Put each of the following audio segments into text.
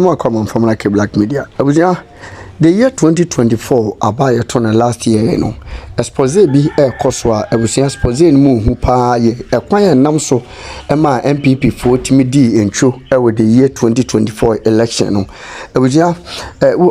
more common from like a black media. I was the year 2024 about your turn last year, you know. Expose be a coswa, I was expose in moon who pa ye, a quiet namso, Emma MPP 40 D in true, with the year 2024 election. No, I was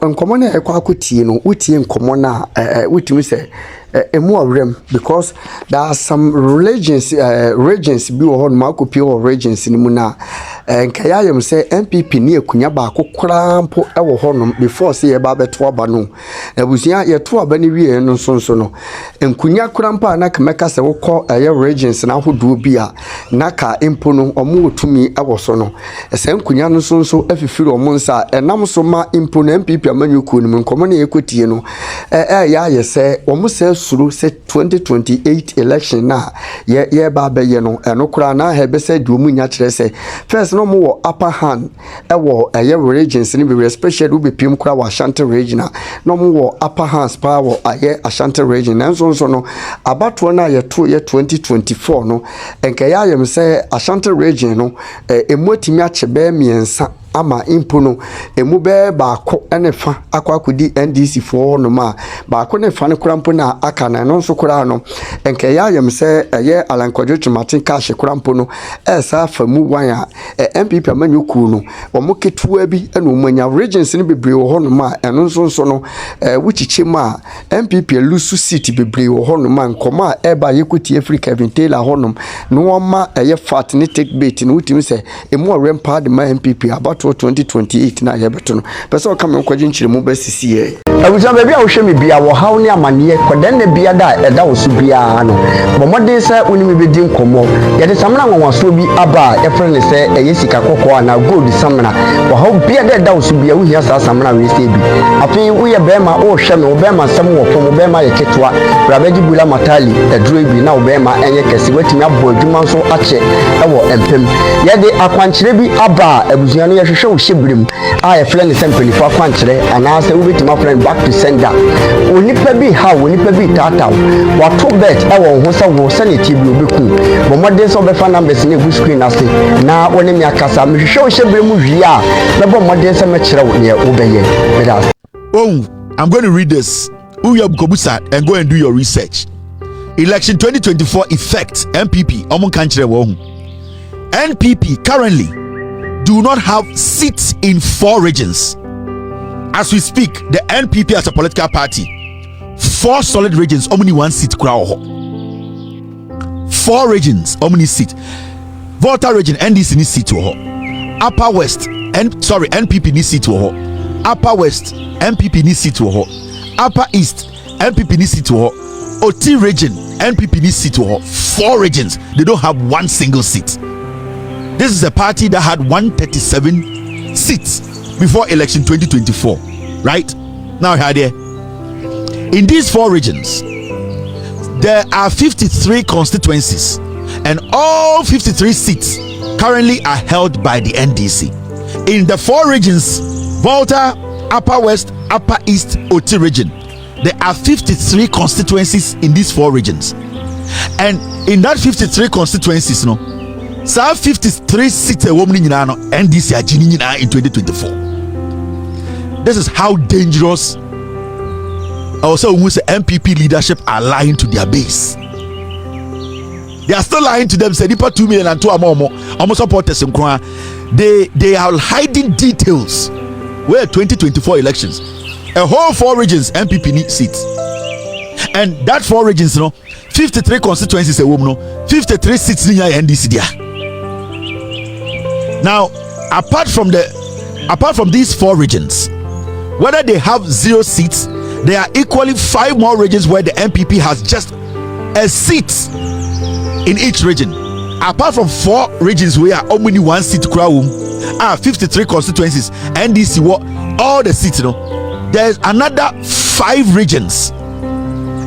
uncommon a quakuti, you know, witty and common, witty me say. More rem because there are some regions be on Marco Pure regions in Muna and Kayam say MPP near Kunyaba crampo our honum before say about the Twabano. And we see your two Benny no sonsono and Kunya Krampa Nakameka se call a regions now who do be a Naka impono or more to me our sono. A same Kunyano sonso if you feel monsa and Namusoma impono MPP a manu kunum common equity, you know. Yeah, say almost through say 2028 election na ye ba be ye no eno kura na he be say du mu nya kire say first no mo upper hand e wo ye regions ni be especially be pim kura wa Ashanti region no mo upper hands pa wo aye Ashanti region nso no abato na ye to ye 2024 no enka ya yem say Ashanti region no emotimi ache be miensa ama impono emu be baako ene fa akwakudi NDC for no ma baako ne fa ne kurampo na aka na no so kura no enke ya yem se eye alankodwo twmatin cash kurampo no esa fa mu wan a MPP amanyuku no omo ketua bi ene omanya regions ne bebre wo no ma eno so no wuchiche ma MPP lusu seat bebre wo no ma nkoma eba yekuti Kelvin honom no ma eye fat ne take bait no wutimi se emu rempa de ma MPP about 2028 na yebeto no pese ka me kwaje nchire mu basisi ye abuja baby a wo hwe me bia wo haw ne amane kodan na bia da eda wo so bia no bomode se unimi bedi nkomo ye de samna nwanwaso bi aba e frene se eye sika kokko na gold samna wo haw bia da eda wo so bia wo hia sa samna we se bi afi wo ye bema wo hwe me wo bema sam wo pom bema ye ketwa brabeji bula matali eduro bi na wo bema enye kese watimi abo adwuma so ache e wo empem ye de akwankyere bi aba abuja no ye hwehwe wo hyebrim a ye frene se mpelifo akwankyere anase wo betima frene back to sender onipa bi ha onipa bi tata wato bet e wo ho se wo sanity bi obeku bomode so be fa numbers na egu screen ase na woni mi akasa me hwehwe wo hyebrim wi a na bomode se me kire wo ne wo beye oh I'm going to read this Uyabukobusa and go and do your research. Election 2024 effect MPP omon kanchire wo hu NPP currently do not have seats in 4 regions. As we speak, the NPP as a political party, 4 solid regions, only 1 seat. 4 regions, only seat. Volta region, NDC ni seat. Upper West, NPP ni seat. Upper West, MPP ni seat. Upper East, MPP ni seat. OT region, NPP ni seat. 4 regions, they don't have 1 single seat. This is a party that had 137 seats before election 2024, right? Now here, in these 4 regions, there are 53 constituencies, and all 53 seats currently are held by the NDC. In the 4 regions, Volta, Upper West, Upper East, OT region, there are 53 constituencies in these 4 regions, and in that 53 constituencies, no. So 53 seats a woman in NDC in 2024. This is how dangerous also who's the MPP leadership are lying to their base. They are still lying to them. Say 2 million and 2 almost supporters in Kwan. They are hiding details. Where 2024 elections, a whole 4 regions MPP need seats, and that 4 regions, 53 constituencies a woman, 53 seats in NDC there. Now, apart from these 4 regions, whether they have 0 seats, there are equally 5 more regions where the MPP has just a seat in each region. Apart from 4 regions where only 1 seat crowd, 53 constituencies, NDC all the seats, there's another 5 regions,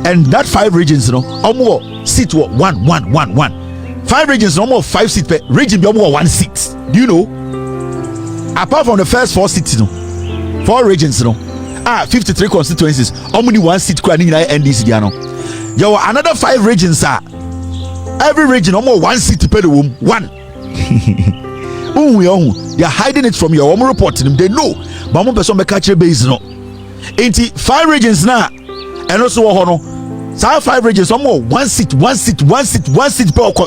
and that 5 regions, almost seat 1. 5 regions, no more 5 seats per region, be more 1 seat. Do you know? Apart from the first 4 seats, 4 regions, 53 constituencies, only 1 seat crowding NDC. There were another 5 regions, every region, no more 1 seat per room, 1. They are hiding it from your own reporting. They know. But one person catch a base no. 5 regions now, and also no. So 5 regions, some more one seat per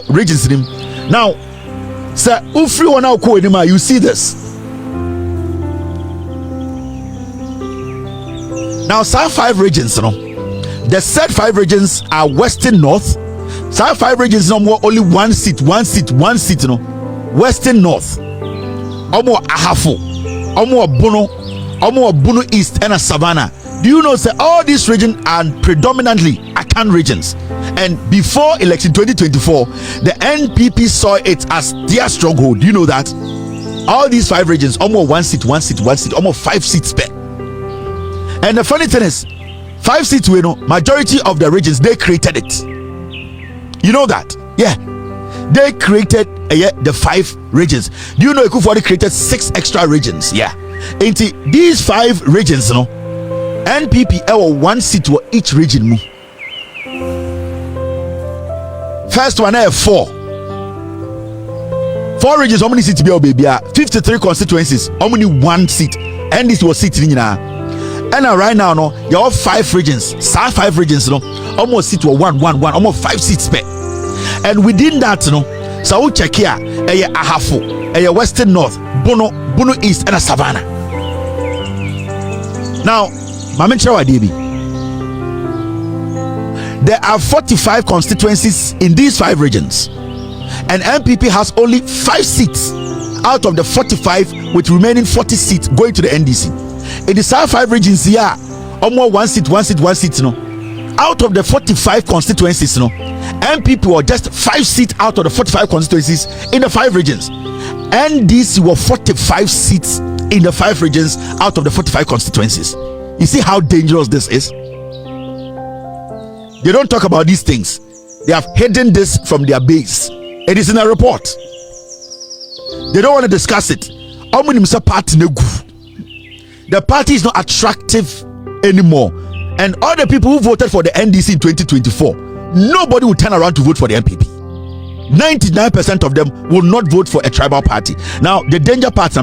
regions. Now, sir, if you now call anymore, you see this. Now, South 5 regions, the said 5 regions are Western North. South 5 regions no more only one seat, Western North. Omo Ahafo, Omo Bono East and a Savannah. Do you know say all these regions are predominantly Akan regions? And before election 2024, the NPP saw it as their stronghold. Do you know that? All these 5 regions, almost one seat, almost 5 seats per. And the funny thing is, 5 seats, majority of the regions, they created it. You know that? Yeah. They created the 5 regions. Do you know Ekufo created 6 extra regions? Yeah. Into these 5 regions, NPP ever 1 seat for each region. First one, 4 regions. How many seats be baby? 53 constituencies. How many 1 seat? And this was seat in and right now, you have 5 regions. 5 regions, almost seat were 1, almost 5 seats per. And within that, so we check here, Ahafo, Western North, Bono East, and a Savannah. Now, there are 45 constituencies in these 5 regions, and MPP has only 5 seats out of the 45, with remaining 40 seats going to the NDC. In the South 5 regions here, almost one seat. Out of the 45 constituencies, MPP were just 5 seats out of the 45 constituencies in the 5 regions. NDC were 45 seats in the 5 regions out of the 45 constituencies. You see how dangerous this is? They don't talk about these things. They have hidden this from their base. It is in a report. They don't want to discuss it. The party is not attractive anymore, and all the people who voted for the NDC in 2024, nobody will turn around to vote for the MPP. 99% of them will not vote for a tribal party. Now, the danger part, go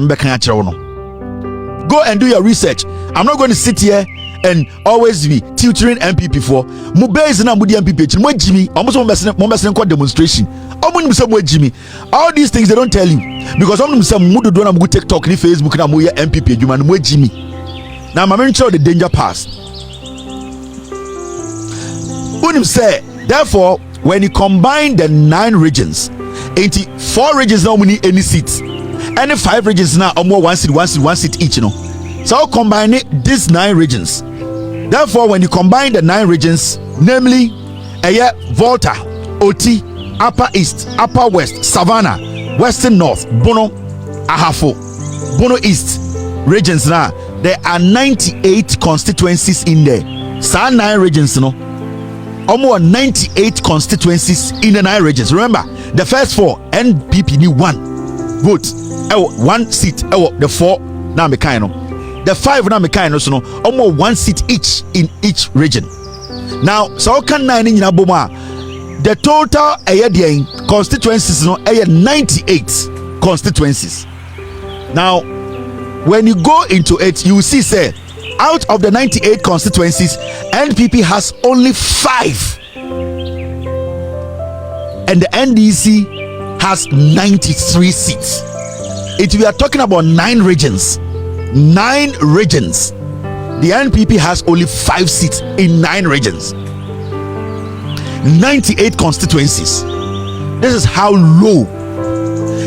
and do your research. I'm not going to sit here and always be tutoring MPP for Mubez na Mudi MPP. Jimmy, almost one demonstration. All these things they don't tell you because some mudu do na go TikTok ni Facebook na mo MPP adwuma no Jimmy. Now I'm mention the danger pass. Unim say therefore when you combine the 9 regions into 4 regions now we need any seats. Any 5 regions now almost one seat each, So combine these 9 regions. Therefore, when you combine the 9 regions, namely Volta, Oti, Upper East, Upper West, Savannah, Western North, Bono, Ahafo, Bono East regions now, there are 98 constituencies in there. So 9 regions, almost 98 constituencies in the 9 regions. Remember, the first 4 NPP need 1 vote, 1 seat. The 4 now me kind. The 5 now me kind. Almost 1 seat each in each region. Now, so can 9 in Aboma. The total constituencies 98 constituencies. Now, when you go into it, you will see say out of the 98 constituencies, NPP has only 5, and the NDC has 93 seats. If we are talking about 9 regions, the NPP has only 5 seats in 9 regions. 98 constituencies. This is how low,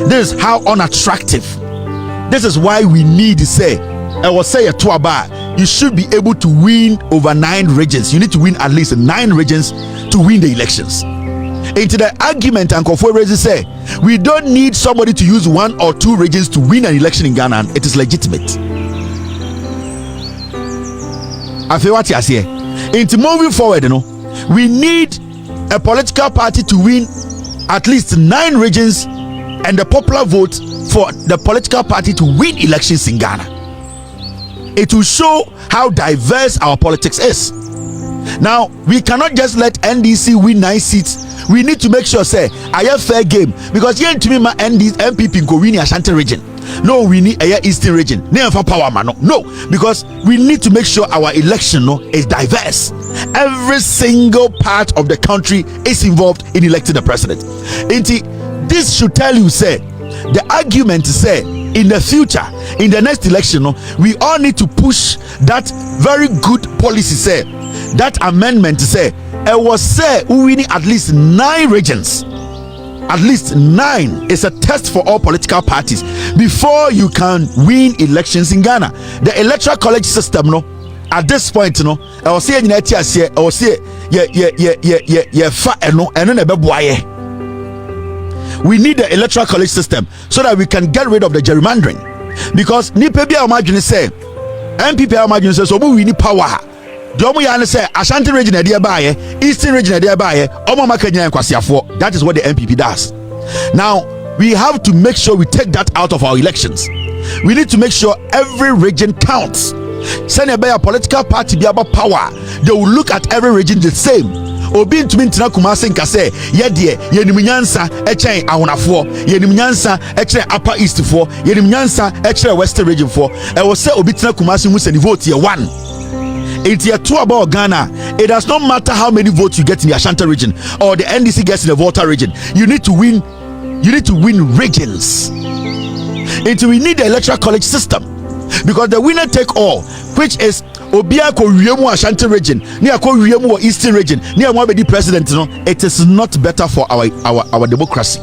this is how unattractive. This is why we need to say, I will say a Tuaba, you should be able to win over 9 regions. You need to win at least 9 regions to win the elections. Into the argument and Kofor say, we don't need somebody to use 1 or 2 regions to win an election in Ghana. It is legitimate. I feel what you say. Into moving forward, we need a political party to win at least 9 regions and the popular vote for the political party to win elections in Ghana. It will show how diverse our politics is. Now, we cannot just let NDC win 9 seats we need to make sure say I have fair game, because yen to me ma MPP go win Ashanti region. No, we need a Eastern region. Never power man. No, because we need to make sure our election is diverse. Every single part of the country is involved in electing the president. This should tell you, say, the argument say in the future, in the next election, we all need to push that very good policy, say, that amendment, say, it was say we winning at least 9 regions. At least 9 is a test for all political parties before you can win elections in Ghana. The electoral college system, at this point, I will say, I will say, we need the electoral college system so that we can get rid of the gerrymandering. Because nipa bi imagine say MPP imagine say so we need power. Domo ya say Ashanti region e dey baaye, Eastern region e dey baaye, omo makanya nkwasiafo. That is what the MPP does. Now we have to make sure we take that out of our elections. We need to make sure every region counts. Send a political party be about power. They will look at every region the same. Obi ntumi ntina Kumasi nka say ye de yenim nyansa echen ahonafo, yenim nyansa echen upper east for, yenim nyansa echen western region for. E wo say obi tina Kumasi hu say the vote here 1. It's here 2 about Ghana. It does not matter how many votes you get in the Ashanti region or the NDC gets in the Volta region. You need to win. You need to win regions. We need the electoral college system, because the winner take all, which is Obia ko wiemu Ashanti region, ni ako wiemu Eastern region, ni amwa be the president. It is not better for our democracy.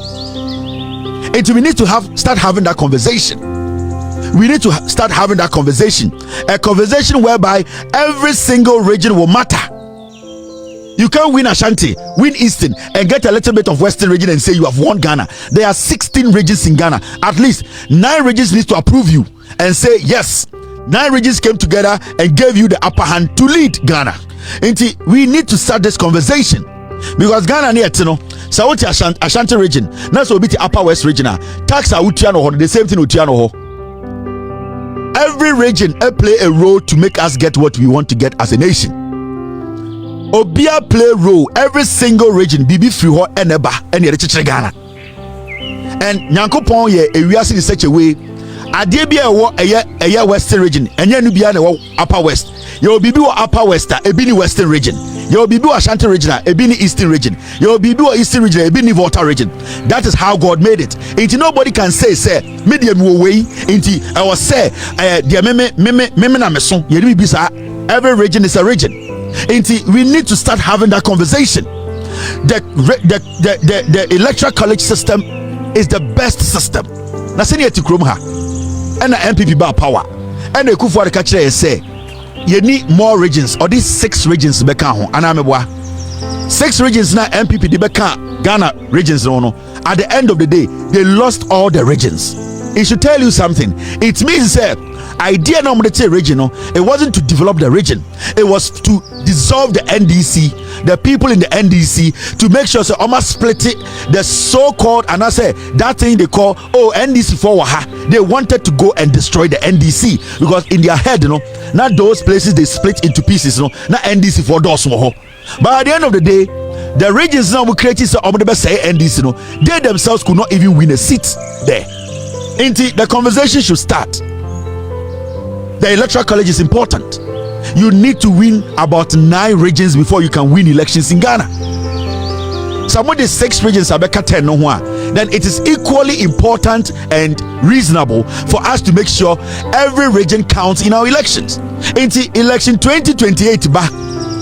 We need to start having that conversation. We need to start having that conversation, a conversation whereby every single region will matter. You can't win Ashanti, win Eastern, and get a little bit of Western region and say you have won Ghana. There are 16 regions in Ghana. At least 9 regions need to approve you and say yes. 9 regions came together and gave you the upper hand to lead Ghana. We need to start this conversation, because Ghana near Saudi Ashanti region, that's what be the upper west region. Tax are the same thing with Tiano. Every region play a role to make us get what we want to get as a nation. Obia play role. Every single region bibi free ho eneba ene de Ghana. And Nyankopon ye ewiase in such a way. Ade bia ewo eye western region, enye nu bia na ewo upper west. Ye bibi wo upper west ebi ni western region. Ye bibi wo Ashanti region ebi ni eastern region. Ye bibi wo eastern region ebi ni Volta region. That is how God made it. Inti nobody can say medium wo way inti I was say dia me na meso ye bi bisa. Every region is a region. We need to start having that conversation. The electoral college system is the best system. Na senior to krom ha and the MPP ba power and the kufu the catch say you need more regions, or these 6 regions beka ho anamebwa 6 regions na MPP de beka Ghana regions no. At the end of the day they lost all the regions. It should tell you something. It means that idea no region, it wasn't to develop the region, it was to dissolve the NDC, the people in the NDC, to make sure so almost split it, the so-called, and I say that thing they call NDC for Waha. They wanted to go and destroy the NDC, because in their head, not those places they split into pieces, not NDC for those. But at the end of the day, the regions now we created so say NDC, they themselves could not even win a seat there. The conversation should start. The electoral college is important. You need to win about 9 regions before you can win elections in Ghana. Some of the 6 regions are better 10 no one. Then it is equally important and reasonable for us to make sure every region counts in our elections. Election 2028 ba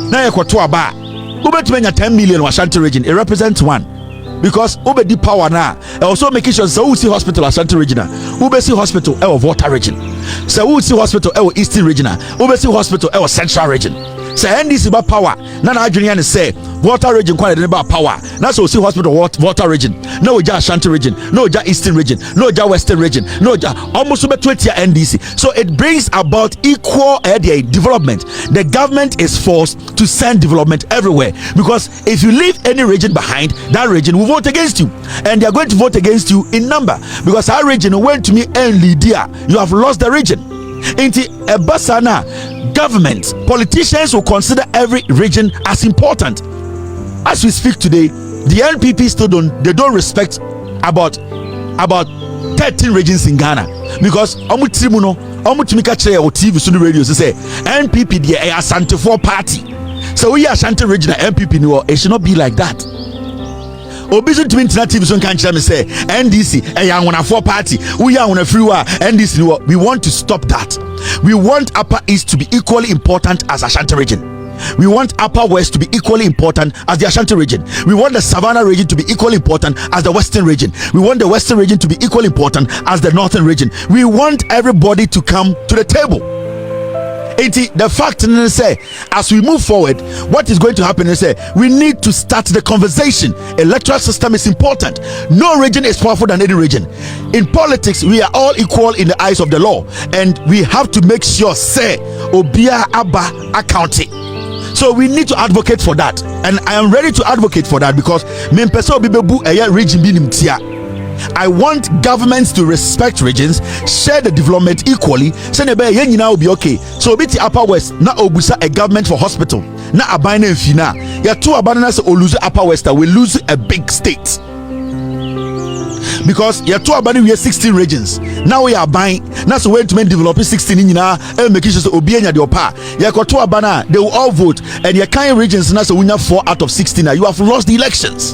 na yakwato ba. Ubetmenya 10 million Ashanti region, it represents 1. Because Ubedi power now, also making sure so we see hospital Ashanti regional, Ubesi hospital our Volta region, so we see hospital our Eastern regional, Ubesi hospital our Central region. So NDC ba power, Nana Adrian say Volta region quite about power. That's so see hospital Volta region, no ja Ashanti region, no ja Eastern region, no ja Western region, no ja almost over 20 NDC. So it brings about equal development. The government is forced to send development everywhere, because if you leave any region behind, that region will vote against you, and they are going to vote against you in number, because our region went to me and Lydia, you have lost the region. Into a basana government, politicians will consider every region as important. As we speak today, the NPP still don't respect about 13 regions in Ghana, because Omutimika chair or TV so the radio say NPP the Asante 4 party. So we are Asante regional NPP no, it should not be like that. Obiso to internet TV so can me say NDC on a 4 party. We are on a free war NDC no. We want to stop that. We want Upper East to be equally important as Ashanti region. We want Upper West to be equally important as the Ashanti region. We want the Savannah region to be equally important as the Western region. We want the Western region to be equally important as the Northern region. We want everybody to come to the table. The fact is, say, as we move forward, what is going to happen is, we need to start the conversation. Electoral system is important. No region is powerful than any region. In politics, we are all equal in the eyes of the law, and we have to make sure, say, Obia Abba accounting. So we need to advocate for that, and I am ready to advocate for that, because I want governments to respect regions, share the development equally. So will be okay. So biti Upper West na obusa a government for hospital na abana fina. Ya two abanas or lose Upper West will lose a big state. Because you are two abandoned, we have 16 regions. Now we are buying. That's when to develop 16 in and make sure obeying your part. You got two abandoned, they will all vote, and your kind regions. Now so we have 4 out of 16. You have lost the elections,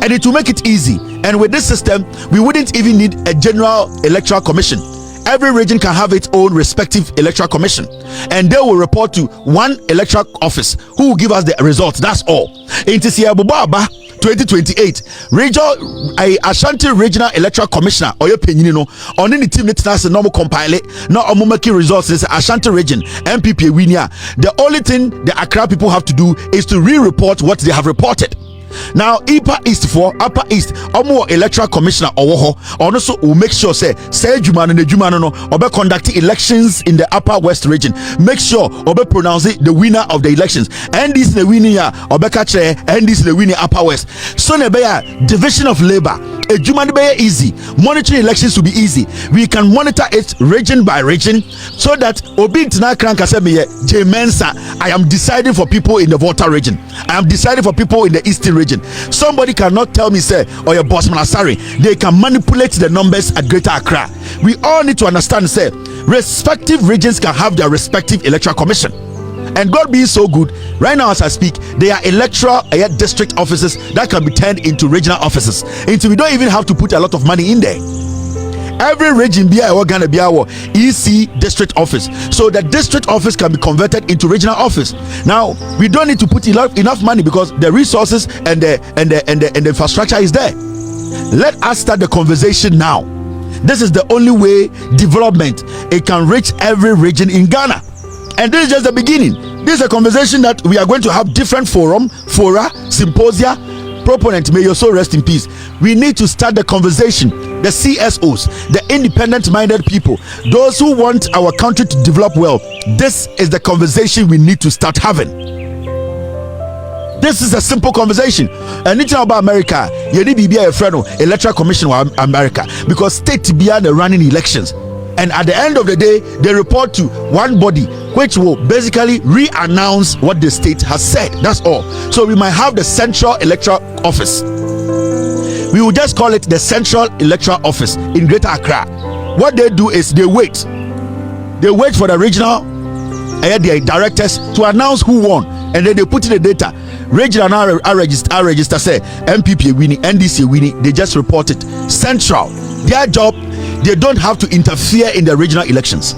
and it will make it easy. And with this system, we wouldn't even need a general electoral commission. Every region can have its own respective electoral commission, and they will report to one electoral office who will give us the results. That's all. In Tisiabubaba 2028, Ashanti Regional Electoral Commissioner or your opinion on any team that's normal compile it, not Omumaki results is Ashanti region MPP winia. The only thing the Accra people have to do is to re-report what they have reported. Now Upper East for Upper East Omo Electoral Commissioner or also will make sure say Juman and the Juman no obe conduct elections in the Upper West region. Make sure obe pronounce it the winner of the elections, and this the winning ya obe catch, and this the winning Upper West. So nebeya division of labor a Juman be easy, monitoring elections will be easy. We can monitor it region by region, so that obi tina kranka sebe J Mensa, I am deciding for people in the Volta region, I am deciding for people in the Eastern region. Somebody cannot tell me say or your boss sorry, they can manipulate the numbers at Greater Accra. We all need to understand say respective regions can have their respective electoral commission, and God being so good, right now as I speak, there are electoral district offices that can be turned into regional offices, until we don't even have to put a lot of money in there. Every region be our Ghana be our EC district office, so the district office can be converted into regional office. Now we don't need to put enough money, because the resources and the infrastructure is there. Let us start the conversation now. This is the only way development it can reach every region in Ghana, and this is just the beginning. This is a conversation that we are going to have different fora, symposia. Proponent, may your soul rest in peace. We need to start the conversation. The CSOs, the independent-minded people, those who want our country to develop well. This is the conversation we need to start having. This is a simple conversation. And it's about America. You need to be a friend of Electoral Commission of America, because state be the running elections. And at the end of the day, they report to one body which will basically re-announce what the state has said. That's all. So we might have the Central Electoral Office. We will just call it the Central Electoral Office in Greater Accra. What they do is they wait for the regional the directors to announce who won, and then they put in the data. Regional are register say MPP winning, NDC winning. They just report it. Central, their job, they don't have to interfere in the regional elections.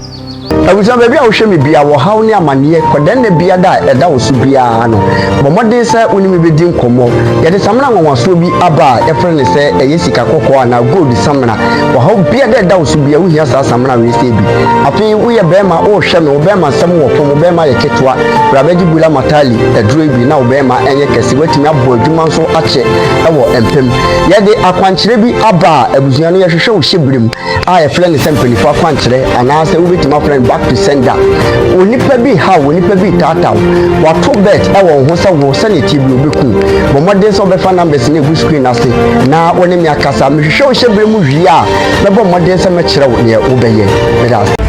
Abuja baby a wohwe me bia wo haw ne amane kodan na bia da eda wo so bia no bomode se oni me bedi nkomo ye de samna nwanwaso bi aba e frene se eye sika kokko na gold samna wo haw bia da eda wo so bia wo hia sa samna we se bi afi wo ye bema wo hwe me wo bema sam wo pom wo bema ye ketwa brabaji bula matali edro bi na wo bema enye kese watimi abo adwuma so ache e wo empem ye de akwankyere bi aba abuzuan no ye hwehwe wo hyebrim a ye frene se mpanifo akwankyere ana se wo betima frene back to sender. Onipa bi ha, onipa bi tata. Wato bet e won ho se wo sanity bi obeku. Bomode so be fa numbers na egu screen ase. Na woni mi akasa me hwehwe wo hyebere mu hwie a. Me bomode se me kire wo ne wo beye.